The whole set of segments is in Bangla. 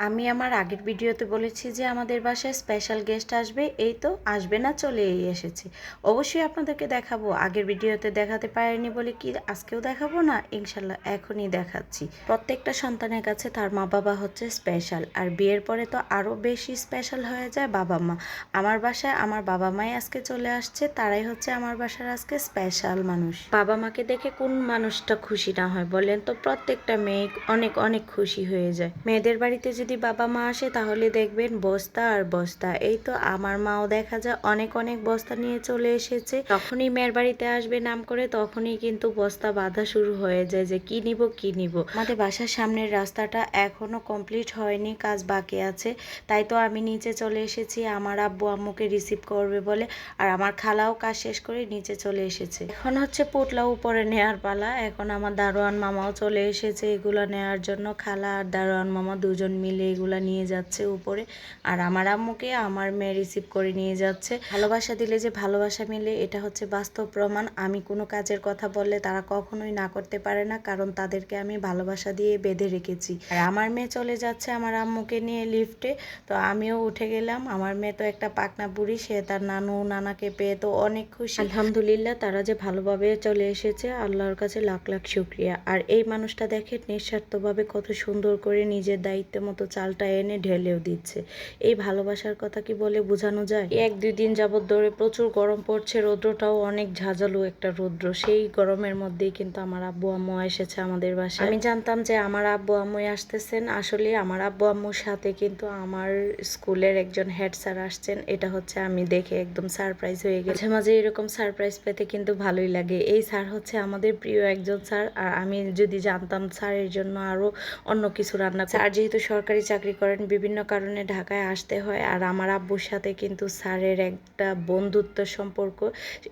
আমি আমার আগের ভিডিওতে বলেছি যে আমাদের বাসায় স্পেশাল গেস্ট আসবে, এই তো আসবে না চলেই এসেছে। অবশ্যই আপনাদেরকে দেখাবো। আগের ভিডিওতে দেখাতে পারিনি বলে কি আজকেও দেখাবো না? ইনশাল্লাহ এখনই দেখাচ্ছি। প্রত্যেকটা সন্তানের কাছে তার মা বাবা হচ্ছে স্পেশাল, আর বিয়ের পরে তো আরও বেশি স্পেশাল হয়ে যায় বাবা মা। আমার বাসায় আমার বাবা মাই আজকে চলে আসছে, তারাই হচ্ছে আমার বাসার আজকে স্পেশাল মানুষ। বাবা মাকে দেখে কোন মানুষটা খুশি না হয় বলেন তো? প্রত্যেকটা মেয়ে অনেক অনেক খুশি হয়ে যায়। মেয়েদের বাড়িতে যদি বাবা মা আসে তাহলে দেখবেন বস্তা আর বস্তা। এই তো আমার মাও দেখা যায় অনেক অনেক বস্তা নিয়ে চলে এসেছে। তখনই মেয়ের বাড়িতে আসবে নাম করে, তখনই কিন্তু বস্তা বাঁধা শুরু হয়ে যায় যে কি নিব কি নিব। আমাদের বাসার সামনের রাস্তাটা এখনো কমপ্লিট হয়নি, কাজ বাকি আছে। তাই তো আমি নিচে চলে এসেছি আমার আব্বু আম্মুকে রিসিভ করবে বলে, আর আমার খালাও কাজ শেষ করে নিচে চলে এসেছে। এখন হচ্ছে পোটলা উপরে নেয়ার পালা। এখন আমার দারোয়ান মামাও চলে এসেছে এগুলো নেয়ার জন্য। খালা আর দারোয়ান মামা দুজন মিলে এগুলা নিয়ে যাচ্ছে উপরে, আর আমার আম্মুকে আমার মেয়ে রিসিভ করে নিয়ে যাচ্ছে। ভালোবাসা দিলে যে ভালোবাসা মিলে, এটা হচ্ছে বাস্তব প্রমাণ। আমি কোনো কাজের কথা বললে তারা কখনোই না করতে পারে না, কারণ তাদেরকে আমি ভালোবাসা দিয়ে বেঁধে রেখেছি। আর আমার মেয়ে চলে যাচ্ছে আমার আম্মুকে নিয়ে লিফটে, তো আমিও উঠে গেলাম। আমার মেয়ে তো একটা পাকনা বুড়ি, সে তার নানু নানাকে পেয়ে তো অনেক খুশি। আলহামদুলিল্লাহ, তারা যে ভালোভাবে চলে এসেছে, আল্লাহর কাছে লাখ লাখ শুকরিয়া। আর এই মানুষটা দেখে নিঃস্বার্থভাবে কত সুন্দর করে নিজের দায়িত্ব মতো চালটা এনে ঢেলেও দিচ্ছে। এই ভালোবাসার কথা কি বলে বোঝানো যায়? 1-2 দিন যাবত ধরে প্রচুর গরম পড়ছে, রৌদ্রটাও অনেক ঝাঁঝালো একটা রৌদ্র। সেই গরমের মধ্যেই কিন্তু আমার আব্বু আম্মু এসেছে আমাদের বাসায়। আমি জানতাম যে আমার আব্বু আম্মুই আসতেছেন। আসলে আমার আব্বু আম্মুর সাথে কিন্তু আমার স্কুলের একজন হেড স্যার আসছেন। এটা হচ্ছে আমি দেখে একদম সারপ্রাইজ হয়ে গেছি। মাঝে মাঝে এরকম সারপ্রাইজ পেতে কিন্তু ভালোই লাগে। এই স্যার হচ্ছে আমাদের প্রিয় একজন স্যার, আর আমি যদি জানতাম স্যারের জন্য আরো অন্য কিছু রান্না। স্যার যেহেতু সরকারি চাকরি করেন, বিভিন্ন কারণে ঢাকায় আসতে হয়, আর আমার আব্বুর সাথে কিন্তু স্যারের একটা বন্ধুত্ব সম্পর্ক,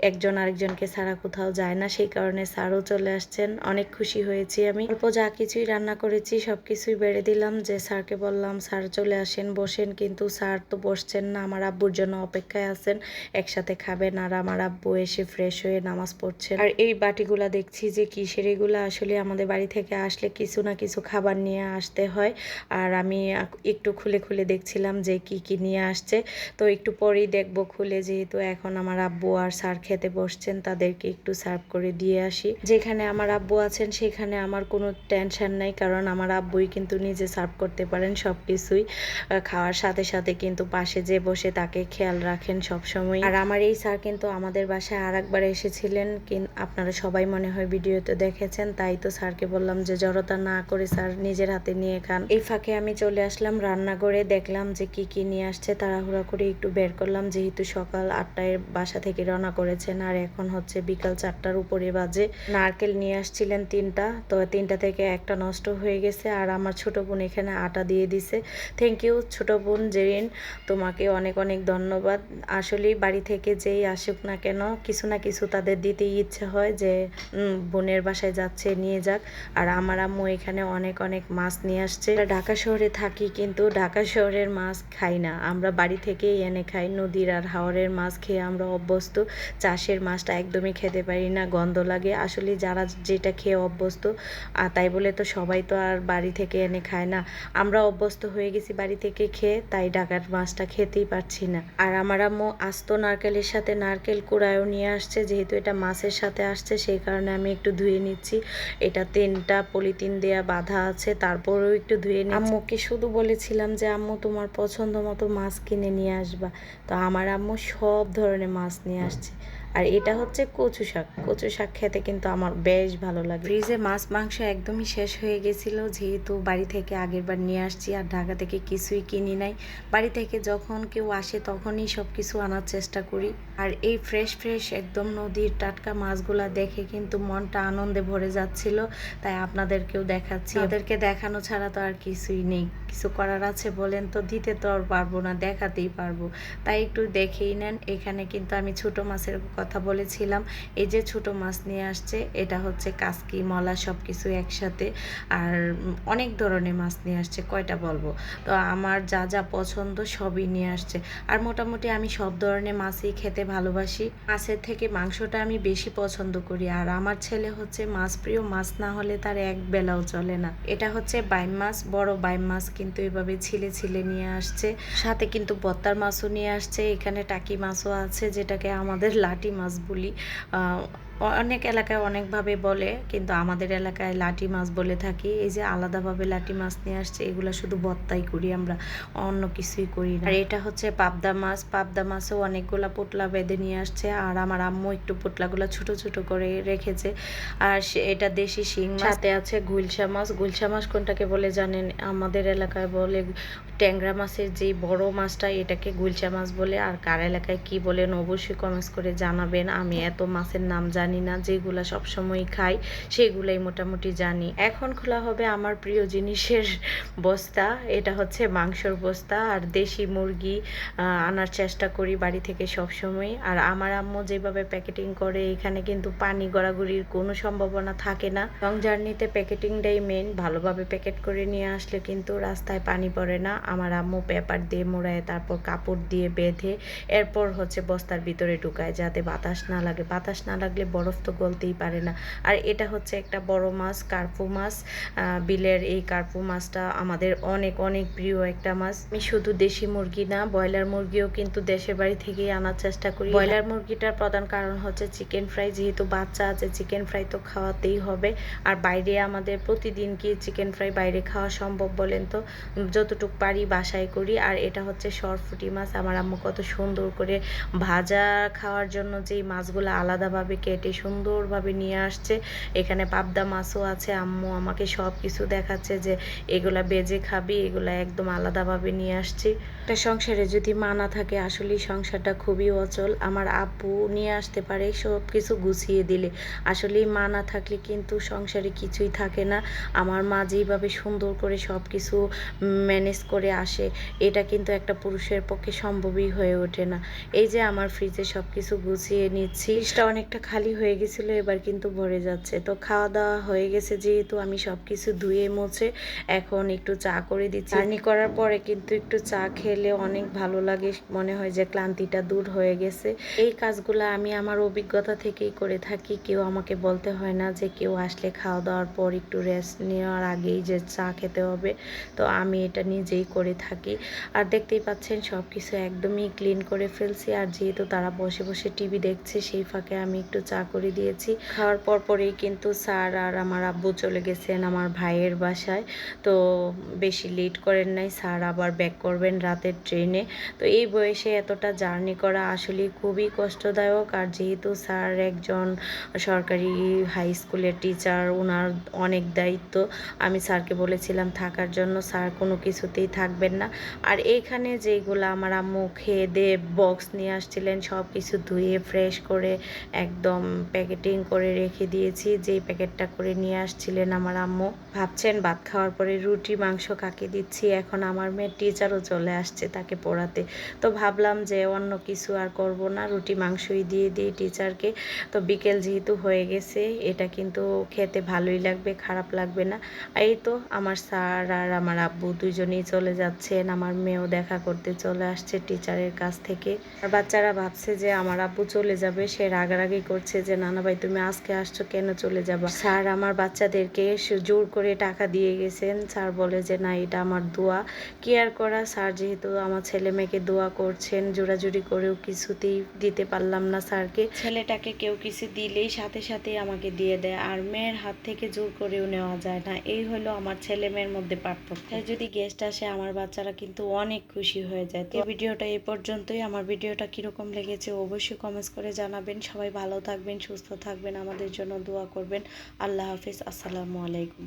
একজন আরেকজনকে ছাড়া কোথাও যায় না। সেই কারণে স্যারও চলে আসছেন। অনেক খুশি হয়েছি আমি। অল্প যা কিছুই রান্না করেছি সবকিছুই বেড়ে দিলাম, যে স্যারকে বললাম স্যার চলে আসেন বসেন, কিন্তু স্যার তো বসছেন না, আমার আব্বুর জন্য অপেক্ষায় আছেন, একসাথে খাবেন। আর আমার আব্বু এসে ফ্রেশ হয়ে নামাজ পড়ছেন। আর এই বাটিগুলা দেখছি যে কিসের এগুলা, আসলে আমাদের বাড়ি থেকে আসলে কিছু না কিছু খাবার নিয়ে আসতে হয়। আর আমি একটু খুলে খুলে দেখছিলাম যে কি কি নিয়ে আসছে, তো একটু পরেই দেখবো খুলে। যেহেতু এখন আমার আব্বু আর স্যার খেতে বসছেন, তাদেরকে একটু সার্ভ করে দিয়ে আসি। যেখানে আমার আব্বু আছেন সেখানে আমার কোনো টেনশন নাই, কারণ আমার আব্বুই কিন্তু নিজে সার্ভ করতে পারেন সব কিছুই। খাওয়ার সাথে সাথে কিন্তু পাশে যে বসে তাকে খেয়াল রাখেন সব সময়। আর আমার এই স্যার কিন্তু আমাদের বাসায় আর একবার এসেছিলেন, আপনারা সবাই মনে হয় ভিডিওতে দেখেছেন। তাই তো স্যারকে বললাম যে জড়তা না করে স্যার নিজের হাতে নিয়ে খান। এই ফাঁকে আমি চলে আসলাম রান্নাঘরে, দেখলাম যে কি কি নিয়ে আসছে। তাড়াহুড়া করে একটু বের করলাম, যেহেতু সকাল 8টায় বাসা থেকে রওনা করেছেন, আর এখন হচ্ছে বিকাল 4টার উপরে বাজে। নারকেল নিয়ে আসছিলেন 3টা, তো 3টা থেকে একটা নষ্ট হয়ে গেছে। আর আমার ছোট বোন এখানে আটা দিয়ে দিছে। থ্যাংক ইউ ছোট বোন জেরিন, তোমাকে অনেক অনেক ধন্যবাদ। আসলেই বাড়ি থেকে যেই আসুক না কেন, কিছু না কিছু তাদের দিতেই ইচ্ছে হয়, যে বোনের বাসায় যাচ্ছে নিয়ে যাক। আর আমার আম্মু এখানে অনেক অনেক মাছ নিয়ে আসছে। ঢাকা শহরে থাকি, কিন্তু ঢাকা শহরের মাছ খাই না, আমরা বাড়ি থেকেই এনে খাই। নদীর আর হাওরের মাছ খেয়ে আমরা অভ্যস্ত। চাষের মাছটা একদমই খেতে পারি না, গন্ধ লাগে। আসলে যারা যেটা খেয়ে অভ্যস্ত, তাই বলে তো সবাই তো আর বাড়ি থেকে এনে খায় না। আমরা অভ্যস্ত হয়ে গেছি বাড়ি থেকে খেয়ে, তাই ঢাকার মাছটা খেতেই পারছি না। আর আমার আম্মু আস্ত নারকেলের সাথে নারকেল কুড়ায়ও নিয়ে আসছে, যেহেতু এটা মাছের সাথে আসছে সেই কারণে আমি একটু ধুয়ে নিচ্ছি। এটা 3টা পলিথিন দেয়া বাঁধা আছে, তারপরেও একটু ধুয়ে নিচ্ছি। আম্মুকে শুধু বলেছিলাম যে আম্মু তোমার পছন্দ মতো মাছ কিনে নিয়ে আসবা, তো আমার আম্মু সব ধরনের মাছ নিয়ে আসছে। আর এটা হচ্ছে কচু শাক। কচু শাক খেতে কিন্তু আমার বেশ ভালো লাগে। ফ্রিজে মাছ মাংস একদমই শেষ হয়ে গেছিল, যেহেতু বাড়ি থেকে আগের বার নিয়ে আসছি, আর ঢাকা থেকে কিছুই কিনি নাই। বাড়ি থেকে যখন কেউ আসে তখনই সব কিছু আনার চেষ্টা করি। আর এই ফ্রেশ ফ্রেশ একদম নদীর টাটকা মাছগুলা দেখে কিন্তু মনটা আনন্দে ভরে যাচ্ছিল, তাই আপনাদেরকেও দেখাচ্ছি। ওদেরকে দেখানো ছাড়া তো আর কিছুই নেই, কিছু করার আছে বলেন তো? দিতে তো আর পারবো না, দেখাতেই পারবো। তাই একটু দেখেই নেন। এখানে কিন্তু আমি ছোট মাছের কথা বলেছিলাম। এই যে ছোট মাছ নিয়ে আসছে, এটা হচ্ছে কাসকি, মলা সব কিছু একসাথে। আর অনেক ধরনের মাছ নিয়ে আসছে, কয়টা বলবো। তো আমার যা যা পছন্দ সবই নিয়ে আসছে। আর মোটামুটি আমি সব ধরনের মাছই খেতে ভালোবাসি। মাছের থেকে মাংসটা আমি বেশি পছন্দ করি। আর আমার ছেলে হচ্ছে মাছ প্রিয়, মাছ না হলে তার এক বেলাও চলে না। এটা হচ্ছে বাইম মাছ, বড় বাইম মাছ, কিন্তু এভাবে ছিলে ছিলে নিয়ে আসছে। সাথে কিন্তু বত্তার মাছও নিয়ে আসছে। এখানে টাকি মাছও আছে, যেটাকে আমাদের লাটি মাছ বলি। অনেক এলাকায় অনেকভাবে বলে, কিন্তু আমাদের এলাকায় লাটি মাছ বলে থাকি। এই যে আলাদাভাবে লাটি মাছ নিয়ে আসছে, এগুলো শুধু ভর্তাই করি আমরা, অন্য কিছুই করি না। আর এটা হচ্ছে পাবদা মাছ। পাবদা মাছও অনেকগুলা পোটলা বেঁধে নিয়ে আসছে, আর আমার আম্মু একটু পোটলাগুলো ছোট ছোট করে রেখেছে। আর এটা দেশি শিং মাছ। সাথে আছে গুলশা মাছ। গুলশা মাছ কোনটাকে বলে জানেন? আমাদের এলাকায় বলে ট্যাংরা মাছের যে বড় মাছটা, এটাকে গুলশা মাছ বলে। আর কার এলাকায় কি বলেন অবশ্যই কমেন্টস করে জানাবেন। আমি এত মাছের নাম জানি না, যেগুলা সবসময় খাই সেগুলাই মোটামুটি জানি। এখন খোলা হবে আমার প্রিয় জিনিসের বস্তা। এটা হচ্ছে মাংসর বস্তা। আর দেশি মুরগি আনার চেষ্টা করি বাড়ি থেকে সবসময়। আর আমার আম্মু যেভাবে প্যাকেটিং করে, এখানে কিন্তু পানি গড়াগড়ির কোনো সম্ভাবনা থাকে না। লং জার্নিতে প্যাকেটিংটাই মেন। ভালোভাবে প্যাকেট করে নিয়ে আসলে কিন্তু রাস্তায় পানি পড়ে না। আমার আম্মু পেপার দিয়ে মোড়ায়, তারপর কাপড় দিয়ে বেঁধে এরপর হচ্ছে বস্তার ভিতরে ঢুকায়, যাতে বাতাস না লাগে। বাতাস না লাগলে বরফ তো গলতেই পারে না। আর এটা হচ্ছে একটা বড় মাছ, কার্পু মাছ। বিলের এই কার্পু মাছটা আমাদের অনেক অনেক প্রিয় একটা মাছ। আমি শুধু দেশি মুরগি না, ব্রয়লার মুরগিও কিন্তু দেশের বাড়ি থেকেই আনার চেষ্টা করি। ব্রয়লার মুরগিটার প্রধান কারণ হচ্ছে চিকেন ফ্রাই, যেহেতু বাচ্চা আছে চিকেন ফ্রাই তো খাওয়াতেই হবে। আর বাইরে আমাদের প্রতিদিন কি চিকেন ফ্রাই বাইরে খাওয়া সম্ভব বলেন তো? যতটুকু পারি বাসায় করি। আর এটা হচ্ছে সরফুটি মাছ। আমার আম্মু কত সুন্দর করে ভাজা খাওয়ার জন্য যেই মাছগুলো আলাদাভাবে কেটে সুন্দরভাবে নিয়ে আসছে। এখানে পাবদা মাছও আছে। আম্মু আমাকে সব কিছু দেখাচ্ছে যে এগুলা বেজে খাবি, এগুলা একদম আলাদাভাবে নিয়ে আসছি। একটা সংসারে যদি মা না থাকে, আসলেই সংসারটা খুবই অচল। আমার আব্বু নিয়ে আসতে পারে সব কিছু গুছিয়ে দিলে, আসলেই মা না থাকলে কিন্তু সংসারে কিছুই থাকে না। আমার মা যেইভাবে সুন্দর করে সব কিছু ম্যানেজ করে আসে, এটা কিন্তু একটা পুরুষের পক্ষে সম্ভবই হয়ে ওঠে না। এই যে আমার ফ্রিজে সব কিছু গুছিয়ে নিচ্ছি। ফ্রিজটা অনেকটা খালি হয়ে গেছিল, এবার কিন্তু ভরে যাচ্ছে। তো খাওয়া দাওয়া হয়ে গেছে যেহেতু, আমি সব কিছু ধুয়ে মুছে এখন একটু চা করে দিচ্ছি। জার্নি করার পরে কিন্তু একটু চা খেলে অনেক ভালো লাগে, মনে হয় যে ক্লান্তিটা দূর হয়ে গেছে। এই কাজগুলো আমি আমার অভিজ্ঞতা থেকেই করে থাকি। কেউ আমাকে বলতে হয় না যে কেউ আসলে খাওয়া দাওয়ার পর একটু রেস্ট নেওয়ার আগেই যে চা খেতে হবে। তো আমি এটা নিজেই করে থাকি। আর দেখতেই পাচ্ছেন সব কিছু একদমই ক্লিন করে ফেলছি। আর যেহেতু তারা বসে বসে টিভি দেখছে, সেই ফাঁকে আমি একটু চা করে দিয়েছি। খাওয়ার পরেই কিন্তু স্যার আর আমার আব্বু চলে গেছেন আমার ভাইয়ের বাসায়। তো বেশি লেট করেন নাই, স্যার আবার ব্যাক করবেন রাতের ট্রেনে। তো এই বয়সে এতটা জার্নি করা আসলে খুবই কষ্টদায়ক। আর যেহেতু স্যার একজন সরকারি হাই স্কুলের টিচার, ওনার অনেক দায়িত্ব। আমি স্যারকে বলেছিলাম থাকার জন্য, স্যার কোনো কিছুতেই থাকবেন না। আর এইখানে যেইগুলো আমার আম্মু খেয়ে দিয়ে বক্স নিয়ে আসছিলেন, সব কিছু ধুয়ে ফ্রেশ করে একদম প্যাকেটিং করে রেখে দিয়েছি। যেই প্যাকেটটা করে নিয়ে আসছিলেন আমার আম্মু। ভাবছেন ভাত খাওয়ার পরে রুটি মাংস কাকে দিচ্ছি? এখন আমার মেয়ের টিচারও চলে আসছে তাকে পড়াতে। তো ভাবলাম যে অন্য কিছু আর করব না, রুটি মাংসই দিয়ে দিই টিচারকে। তো বিকেল যেহেতু হয়ে গেছে, এটা কিন্তু খেতে ভালোই লাগবে, খারাপ লাগবে না। এই তো আমার স্যার আর আমার আব্বু দুইজনেই চলে যাচ্ছেন। আমার মেয়েও দেখা করতে চলে আসছে টিচারের কাছ থেকে। আর বাচ্চারা ভাবছে যে আমার আব্বু চলে যাবে, সে রাগারাগি করছে যে নানা ভাই তুমি আজকে আসছো, কেন চলে যাবা? স্যার আমার বাচ্চাদেরকে জোর করে টাকা দিয়ে গেছেন। স্যার বলে যে না, এটা আমার দোয়া। কেয়ার করা স্যার যেহেতু আমার ছেলে মেয়েকে দোয়া করছেন, জোরাজুরি করেও কিছুতেই দিতে পারলাম না স্যারকে। ছেলেটাকে কেউ কিছু দিলেই সাথে সাথে আমাকে দিয়ে দেয়, আর মেয়ের হাত থেকে জোর করেও নেওয়া যায় না। এই হলো আমার ছেলে মেয়ের মধ্যে পার্থক্য। যদি গেস্ট আসে, আমার বাচ্চারা কিন্তু অনেক খুশি হয়ে যায়। তো ভিডিওটা এই পর্যন্তই। আমার ভিডিওটা কিরকম লেগেছে অবশ্যই কমেন্টস করে জানাবেন। সবাই ভালো থাকবেন, সুস্থ থাকবেন, আমাদের জন্য দোয়া করবেন। আল্লাহ হাফিজ, আসসালামু আলাইকুম।